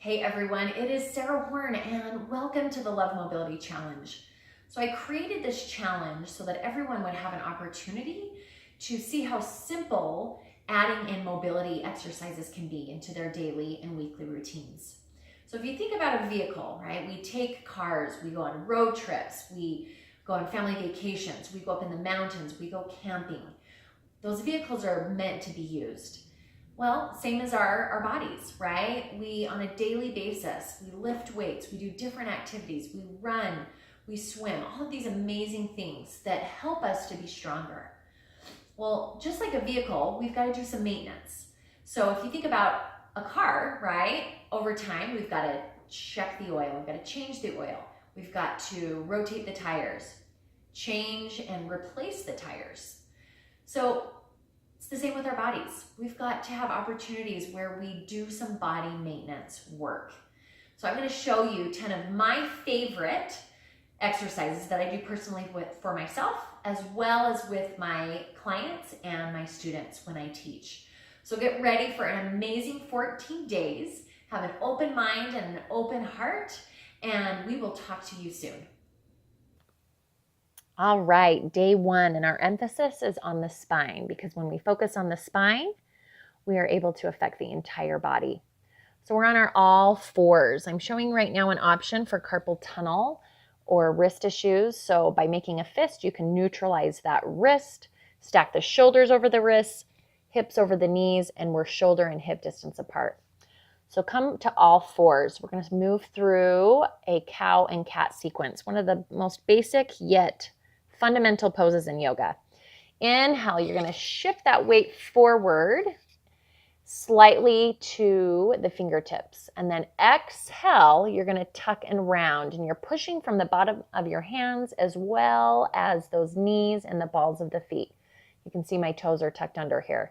Hey everyone, it is Sarah Horn and welcome to the Love Mobility Challenge. So I created this challenge so that everyone would have an opportunity to see how simple adding in mobility exercises can be into their daily and weekly routines. So if you think about a vehicle, right, we take cars, we go on road trips, we go on family vacations, we go up in the mountains, we go camping. Those vehicles are meant to be used. Well, same as our bodies, right? We, on a daily basis, we lift weights, we do different activities, we run, we swim, all of these amazing things that help us to be stronger. Well, just like a vehicle, we've got to do some maintenance. So if you think about a car, right, over time, we've got to check the oil, we've got to change the oil, we've got to rotate the tires, change and replace the tires. So it's the same with our bodies. We've got to have opportunities where we do some body maintenance work. So I'm going to show you 10 of my favorite exercises that I do personally for myself, as well as with my clients and my students when I teach. So get ready for an amazing 14 days. Have an open mind and an open heart, and we will talk to you soon. All right, day one, and our emphasis is on the spine because when we focus on the spine, we are able to affect the entire body. So we're on our all fours. I'm showing right now an option for carpal tunnel or wrist issues. So by making a fist, you can neutralize that wrist, stack the shoulders over the wrists, hips over the knees, and we're shoulder and hip distance apart. So come to all fours. We're going to move through a cow and cat sequence, one of the most basic yet fundamental poses in yoga. Inhale, you're going to shift that weight forward slightly to the fingertips. And then exhale, you're going to tuck and round. And you're pushing from the bottom of your hands as well as those knees and the balls of the feet. You can see my toes are tucked under here.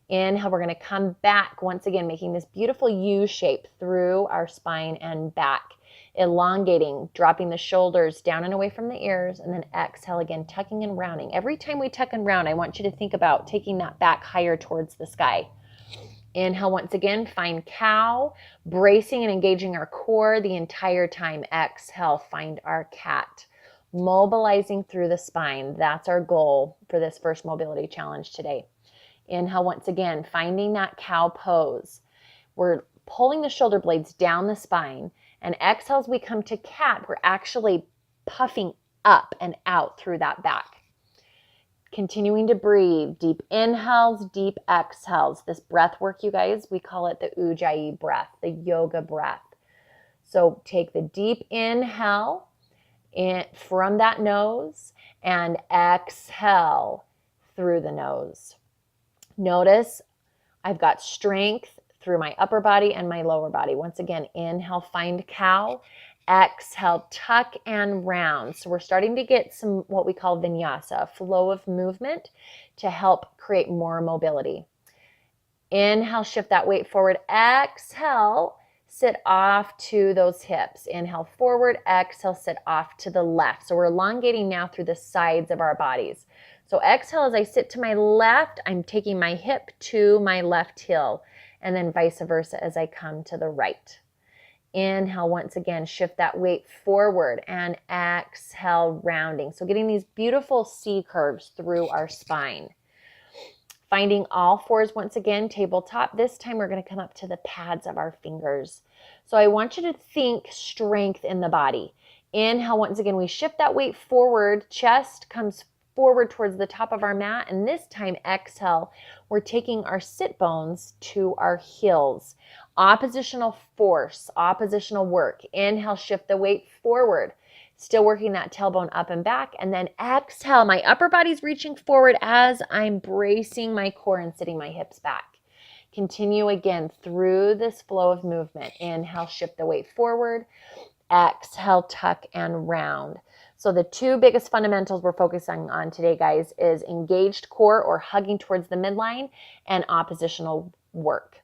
Inhale, we're going to come back once again, making this beautiful U shape through our spine and back. Elongating, dropping the shoulders down and away from the ears, and then exhale again, tucking and rounding. Every time we tuck and round, I want you to think about taking that back higher towards the sky. Inhale once again, find cow, bracing and engaging our core the entire time. Exhale, find our cat. Mobilizing through the spine. That's our goal for this first mobility challenge today. Inhale once again, finding that cow pose. We're pulling the shoulder blades down the spine. And exhale as we come to cat, we're actually puffing up and out through that back. Continuing to breathe, deep inhales, deep exhales. This breath work, you guys, we call it the Ujjayi breath, the yoga breath. So take the deep inhale from that nose and exhale through the nose. Notice I've got strength through my upper body and my lower body. Once again, inhale, find cow. Exhale, tuck and round. So we're starting to get some what we call vinyasa, a flow of movement to help create more mobility. Inhale, shift that weight forward. Exhale, sit off to those hips. Inhale forward, exhale, sit off to the left. So we're elongating now through the sides of our bodies. So exhale, as I sit to my left, I'm taking my hip to my left heel, and then vice versa as I come to the right. Inhale, once again, shift that weight forward, and exhale, rounding. So getting these beautiful C curves through our spine. Finding all fours once again, tabletop. This time we're going to come up to the pads of our fingers. So I want you to think strength in the body. Inhale, once again, we shift that weight forward, chest comes forward towards the top of our mat, and this time exhale, we're taking our sit bones to our heels. Oppositional force, oppositional work. Inhale, shift the weight forward. Still working that tailbone up and back, and then exhale, my upper body's reaching forward as I'm bracing my core and sitting my hips back. Continue again through this flow of movement. Inhale, shift the weight forward. Exhale, tuck and round. So the two biggest fundamentals we're focusing on today, guys, is engaged core or hugging towards the midline and oppositional work.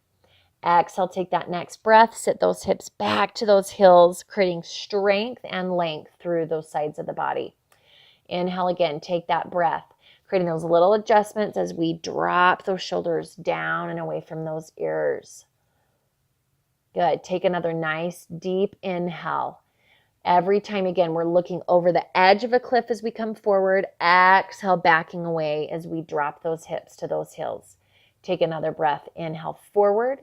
Exhale, take that next breath, sit those hips back to those heels, creating strength and length through those sides of the body. Inhale again, take that breath, creating those little adjustments as we drop those shoulders down and away from those ears. Good. Take another nice deep inhale. Every time, again, we're looking over the edge of a cliff as we come forward. Exhale, backing away as we drop those hips to those heels. Take another breath. Inhale forward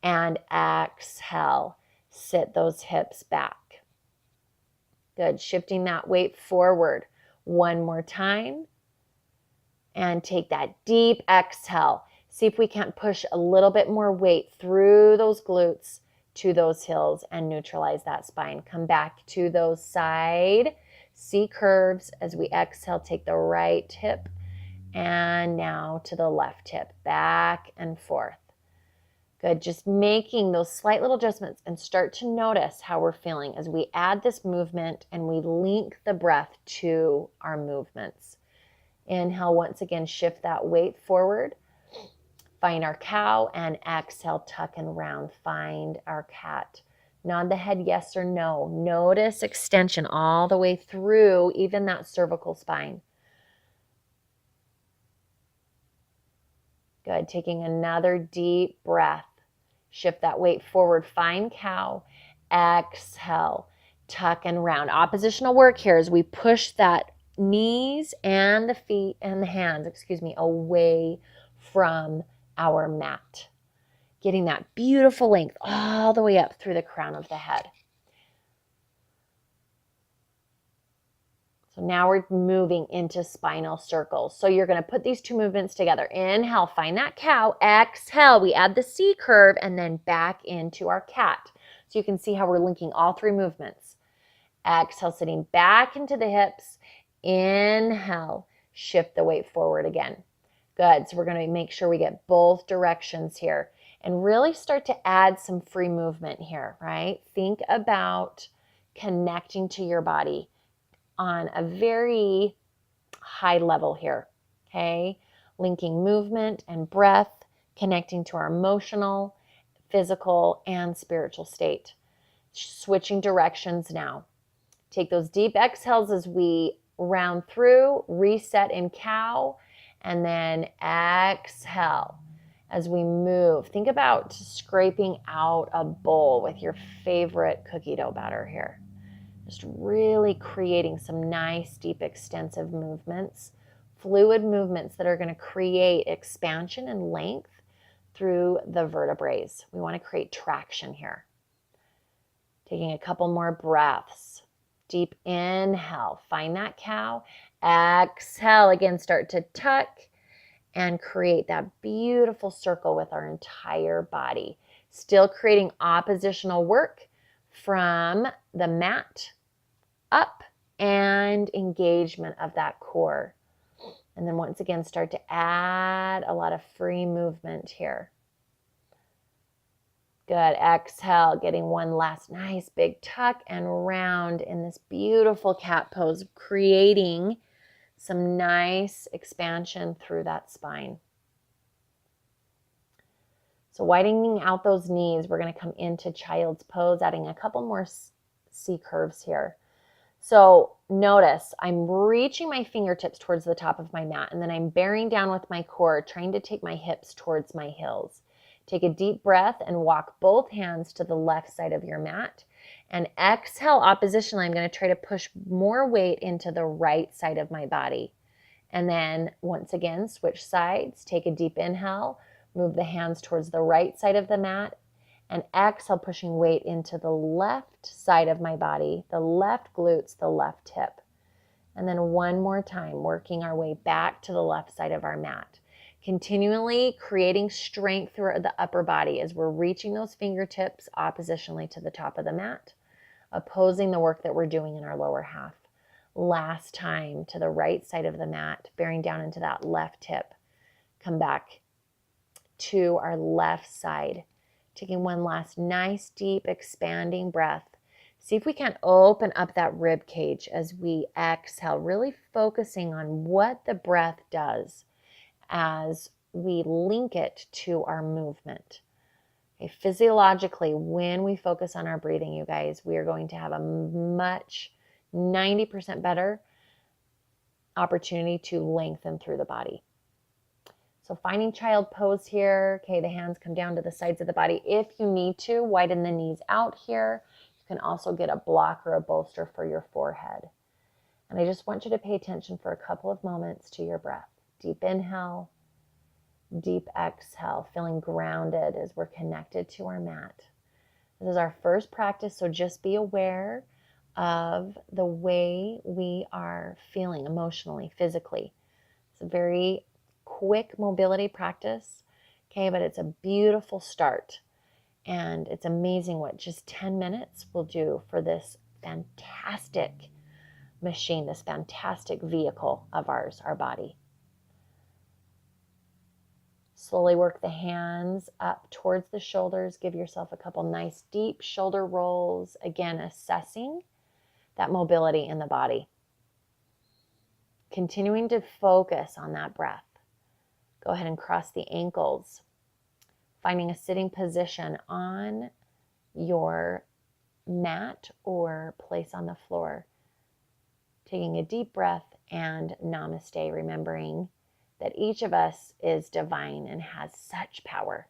and exhale. Sit those hips back. Good. Shifting that weight forward. One more time. And take that deep exhale. See if we can't push a little bit more weight through those glutes to those heels and neutralize that spine. Come back to those side C curves as we exhale. Take the right hip and now to the left hip, back and forth. Good. Just making those slight little adjustments and start to notice how we're feeling as we add this movement and we link the breath to our movements. Inhale, once again, shift that weight forward. Find our cow, and exhale, tuck and round. Find our cat. Nod the head yes or no. Notice extension all the way through, even that cervical spine. Good. Taking another deep breath. Shift that weight forward. Find cow. Exhale, tuck and round. Oppositional work here as we push that knees and the feet and the hands, away from our mat. Getting that beautiful length all the way up through the crown of the head. So now we're moving into spinal circles. So you're going to put these two movements together. Inhale, find that cow. Exhale, we add the C curve and then back into our cat. So you can see how we're linking all three movements. Exhale, sitting back into the hips. Inhale, shift the weight forward again. Good. So we're going to make sure we get both directions here and really start to add some free movement here, right? Think about connecting to your body on a very high level here, okay? Linking movement and breath, connecting to our emotional, physical, and spiritual state. Switching directions now. Take those deep exhales as we round through, reset in cow, and then exhale as we move. Think about scraping out a bowl with your favorite cookie dough batter here. Just really creating some nice, deep, extensive movements, fluid movements that are going to create expansion and length through the vertebrae. We want to create traction here. Taking a couple more breaths. Deep inhale, find that cow. Exhale, again, start to tuck and create that beautiful circle with our entire body. Still creating oppositional work from the mat up and engagement of that core. And then once again, start to add a lot of free movement here. Good. Exhale, getting one last nice big tuck and round in this beautiful cat pose, creating some nice expansion through that spine. So widening out those knees, we're going to come into child's pose, adding a couple more C curves here. So notice I'm reaching my fingertips towards the top of my mat, and then I'm bearing down with my core, trying to take my hips towards my heels. Take a deep breath and walk both hands to the left side of your mat. And exhale, oppositionally, I'm going to try to push more weight into the right side of my body. And then once again, switch sides. Take a deep inhale, move the hands towards the right side of the mat, and exhale, pushing weight into the left side of my body, the left glutes, the left hip. And then one more time, working our way back to the left side of our mat. Continually creating strength through the upper body as we're reaching those fingertips oppositionally to the top of the mat, opposing the work that we're doing in our lower half. Last time to the right side of the mat, bearing down into that left hip. Come back to our left side, taking one last nice, deep, expanding breath. See if we can open up that rib cage as we exhale, really focusing on what the breath does as we link it to our movement. Okay, physiologically, when we focus on our breathing, you guys, we are going to have a much 90% better opportunity to lengthen through the body. So finding child pose here. Okay, the hands come down to the sides of the body. If you need to, widen the knees out here. You can also get a block or a bolster for your forehead. And I just want you to pay attention for a couple of moments to your breath. Deep inhale, deep exhale, feeling grounded as we're connected to our mat. This is our first practice, so just be aware of the way we are feeling emotionally, physically. It's a very quick mobility practice, okay, but it's a beautiful start. And it's amazing what just 10 minutes will do for this fantastic machine, this fantastic vehicle of ours, our body. Slowly work the hands up towards the shoulders. Give yourself a couple nice deep shoulder rolls. Again, assessing that mobility in the body. Continuing to focus on that breath. Go ahead and cross the ankles. Finding a sitting position on your mat or place on the floor. Taking a deep breath and namaste, remembering that each of us is divine and has such power.